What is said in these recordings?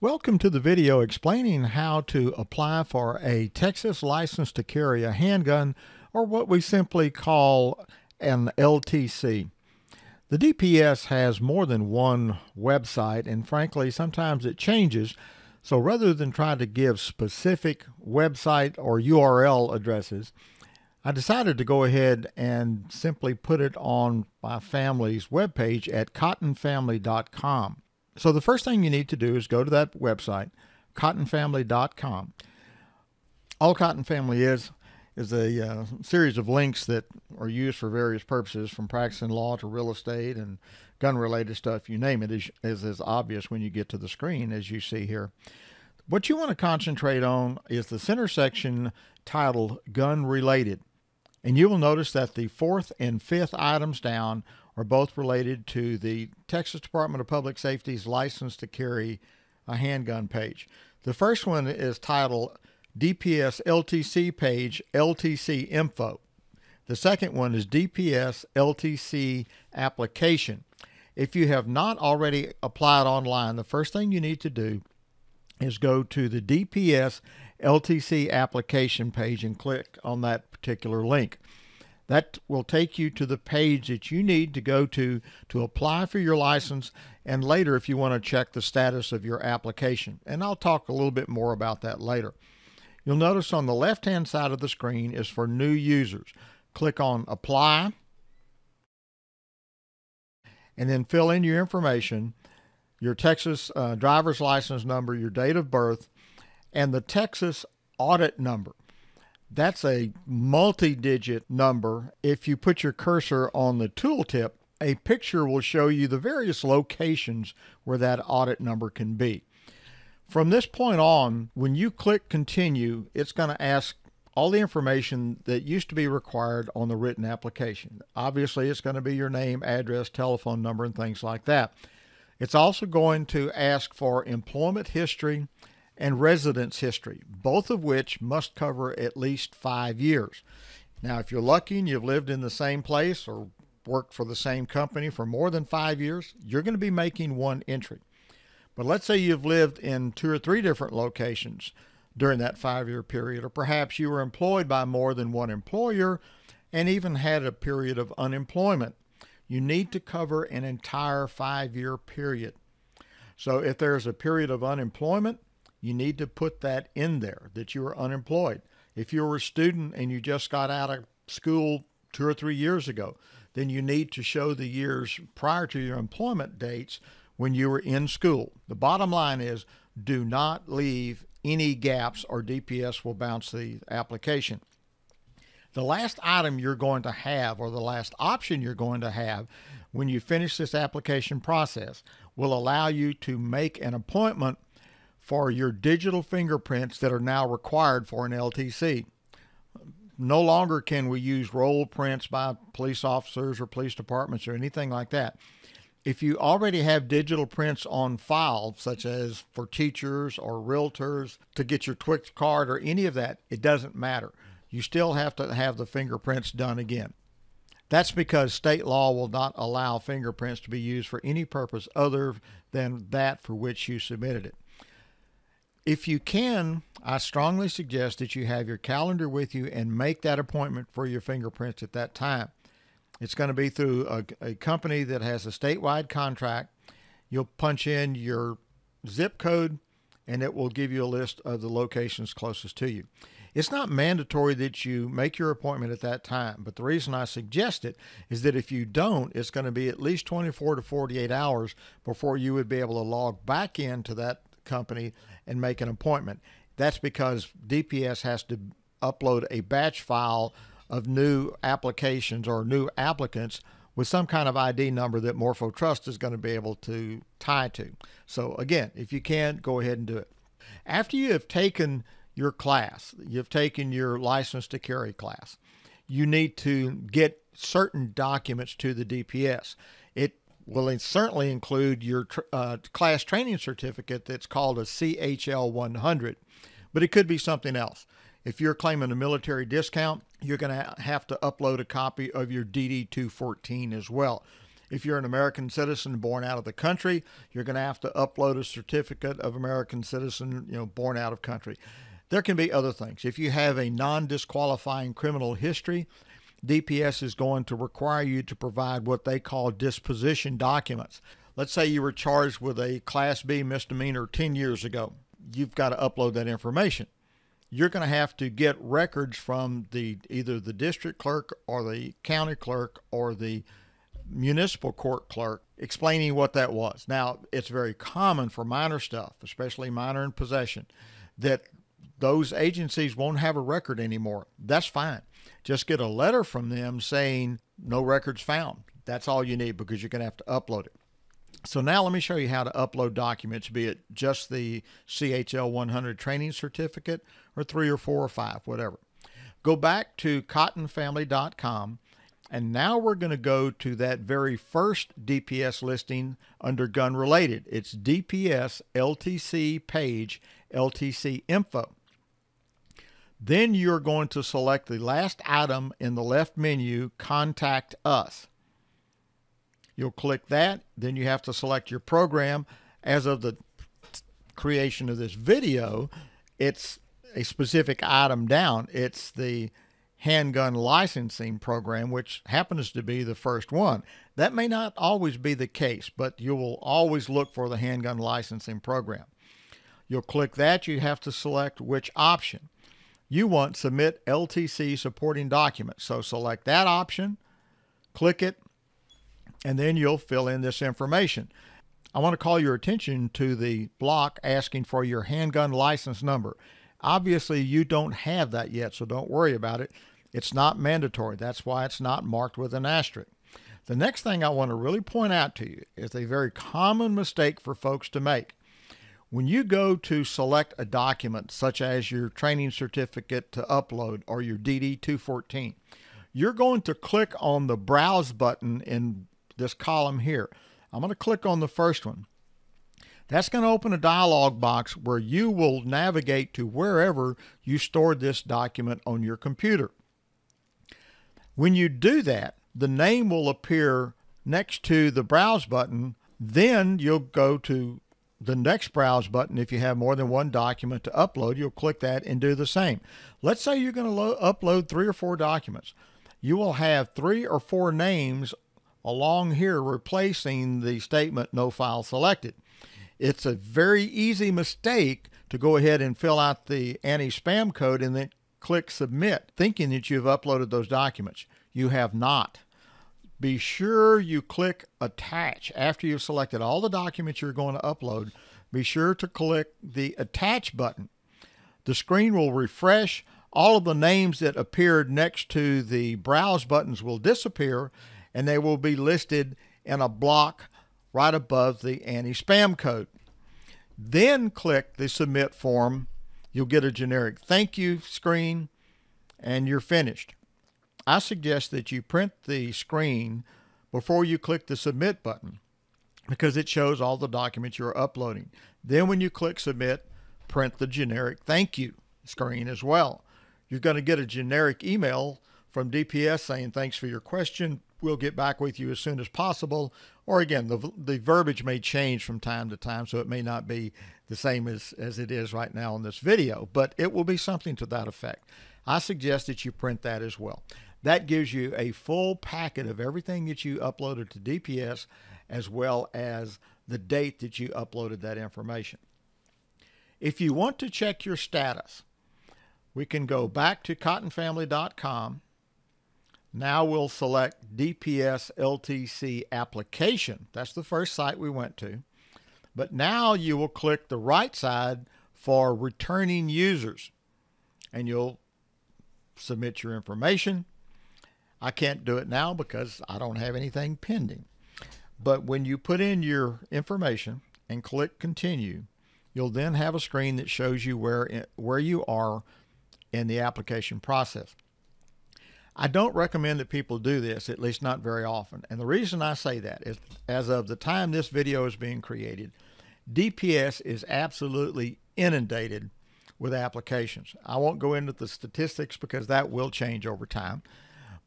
Welcome to the video explaining how to apply for a Texas license to carry a handgun, or what we simply call an LTC. The DPS has more than one website, and frankly, sometimes it changes. So rather than try to give specific website or URL addresses, I decided to go ahead and simply put it on my family's webpage at cottonfamily.com. So the first thing you need to do is go to that website, cottonfamily.com. All Cotton Family is a series of links that are used for various purposes, from practicing law to real estate and gun-related stuff, you name it, is obvious when you get to the screen, as you see here. What you want to concentrate on is the center section titled Gun Related. And you will notice that the fourth and fifth items down are both related to the Texas Department of Public Safety's license to carry a handgun page. The first one is titled DPS LTC page LTC info. The second one is DPS LTC application. If you have not already applied online, the first thing you need to do is go to the DPS LTC application page and click on that particular link. That will take you to the page that you need to go to apply for your license, and later if you want to check the status of your application. And I'll talk a little bit more about that later. You'll notice on the left-hand side of the screen is for new users. Click on Apply, and then fill in your information, your Texas driver's license number, your date of birth, and the Texas audit number. That's a multi-digit number. If you put your cursor on the tooltip, a picture will show you the various locations where that audit number can be. From this point on, when you click Continue, it's going to ask all the information that used to be required on the written application. Obviously, it's going to be your name, address, telephone number, and things like that. It's also going to ask for employment history and residence history, both of which must cover at least 5 years. Now, if you're lucky and you've lived in the same place or worked for the same company for more than 5 years, you're going to be making one entry. But let's say you've lived in 2 or 3 different locations during that 5-year period, or perhaps you were employed by more than one employer and even had a period of unemployment. You need to cover an entire 5-year period. So if there's a period of unemployment, you need to put that in there, that you were unemployed. If you were a student and you just got out of school 2 or 3 years ago, then you need to show the years prior to your employment dates when you were in school. The bottom line is, do not leave any gaps or DPS will bounce the application. The last item you're going to have, or the last option you're going to have when you finish this application process, will allow you to make an appointment for your digital fingerprints that are now required for an LTC. No longer can we use roll prints by police officers or police departments or anything like that. If you already have digital prints on file, such as for teachers or realtors to get your Twix card or any of that, it doesn't matter. You still have to have the fingerprints done again. That's because state law will not allow fingerprints to be used for any purpose other than that for which you submitted it. If you can, I strongly suggest that you have your calendar with you and make that appointment for your fingerprints at that time. It's going to be through a company that has a statewide contract. You'll punch in your zip code and it will give you a list of the locations closest to you. It's not mandatory that you make your appointment at that time, but the reason I suggest it is that if you don't, it's going to be at least 24 to 48 hours before you would be able to log back into that company and make an appointment. That's because DPS has to upload a batch file of new applications or new applicants with some kind of ID number that MorphoTrust is going to be able to tie to. So again, if you can, go ahead and do it. After you have taken your class, you've taken your license to carry class, you need to get certain documents to the DPS. It will certainly include your class training certificate that's called a CHL 100, but it could be something else. If you're claiming a military discount, you're going to have to upload a copy of your DD 214 as well. If you're an American citizen born out of the country, you're going to have to upload a certificate of American citizen, born out of country. There can be other things. If you have a non-disqualifying criminal history, DPS is going to require you to provide what they call disposition documents. Let's say you were charged with a Class B misdemeanor 10 years ago. You've got to upload that information. You're going to have to get records from either the district clerk or the county clerk or the municipal court clerk explaining what that was. Now, it's very common for minor stuff, especially minor in possession, that those agencies won't have a record anymore. That's fine. Just get a letter from them saying no records found. That's all you need, because you're going to have to upload it. So now let me show you how to upload documents, be it just the CHL 100 training certificate or 3 or 4 or 5, whatever. Go back to cottonfamily.com, and now we're going to go to that very first DPS listing under gun related. It's DPS LTC page, LTC info. Then you're going to select the last item in the left menu, Contact Us. You'll click that. Then you have to select your program. As of the creation of this video, it's a specific item down. It's the handgun licensing program, which happens to be the first one. That may not always be the case, but you will always look for the handgun licensing program. You'll click that. You have to select which option. You want Submit LTC Supporting Documents. So select that option, click it, and then you'll fill in this information. I want to call your attention to the block asking for your handgun license number. Obviously, you don't have that yet, so don't worry about it. It's not mandatory. That's why it's not marked with an asterisk. The next thing I want to really point out to you is a very common mistake for folks to make. When you go to select a document, such as your training certificate to upload or your DD-214, you're going to click on the Browse button in this column here. I'm going to click on the first one. That's going to open a dialog box where you will navigate to wherever you stored this document on your computer. When you do that, the name will appear next to the Browse button. Then you'll go to the next Browse button. If you have more than one document to upload, you'll click that and do the same. Let's say you're going to upload 3 or 4 documents. You will have 3 or 4 names along here replacing the statement no file selected. It's a very easy mistake to go ahead and fill out the anti-spam code and then click submit, thinking that you've uploaded those documents. You have not. Be sure you click attach. After you've selected all the documents you're going to upload, be sure to click the attach button. The screen will refresh. All of the names that appeared next to the browse buttons will disappear, and they will be listed in a block right above the anti-spam code. Then click the submit form. You'll get a generic thank you screen, and you're finished. I suggest that you print the screen before you click the submit button, because it shows all the documents you're uploading. Then when you click submit, print the generic thank you screen as well. You're going to get a generic email from DPS saying thanks for your question. We'll get back with you as soon as possible. Or again, the verbiage may change from time to time, so it may not be the same as it is right now in this video, but it will be something to that effect. I suggest that you print that as well. That gives you a full packet of everything that you uploaded to DPS, as well as the date that you uploaded that information. If you want to check your status, we can go back to cottonfamily.com. Now we'll select DPS LTC application. That's the first site we went to. But now you will click the right side for returning users, and you'll submit your information. I can't do it now because I don't have anything pending. But when you put in your information and click continue, you'll then have a screen that shows you where you are in the application process. I don't recommend that people do this, at least not very often. And the reason I say that is, as of the time this video is being created, DPS is absolutely inundated with applications. I won't go into the statistics because that will change over time.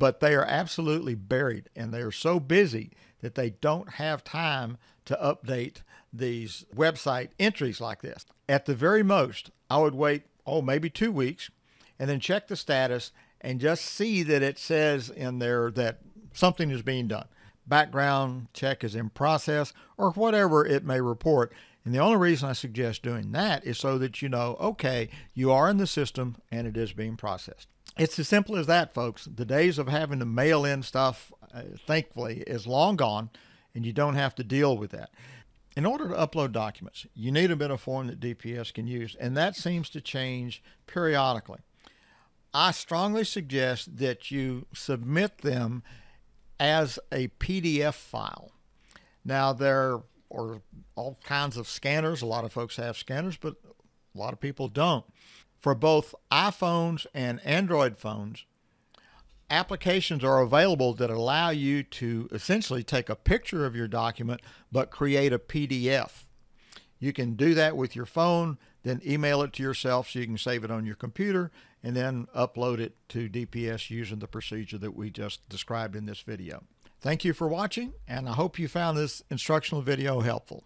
but they are absolutely buried, and they are so busy that they don't have time to update these website entries like this. At the very most, I would wait, maybe 2 weeks, and then check the status and just see that it says in there that something is being done. Background check is in process, or whatever it may report. And the only reason I suggest doing that is so that you know, okay, you are in the system and it is being processed. It's as simple as that, folks. The days of having to mail in stuff, thankfully, is long gone, and you don't have to deal with that. In order to upload documents, you need a bit of form that DPS can use, and that seems to change periodically. I strongly suggest that you submit them as a PDF file. Now, there are all kinds of scanners. A lot of folks have scanners, but a lot of people don't. For both iPhones and Android phones, applications are available that allow you to essentially take a picture of your document but create a PDF. You can do that with your phone, then email it to yourself so you can save it on your computer, and then upload it to DPS using the procedure that we just described in this video. Thank you for watching, and I hope you found this instructional video helpful.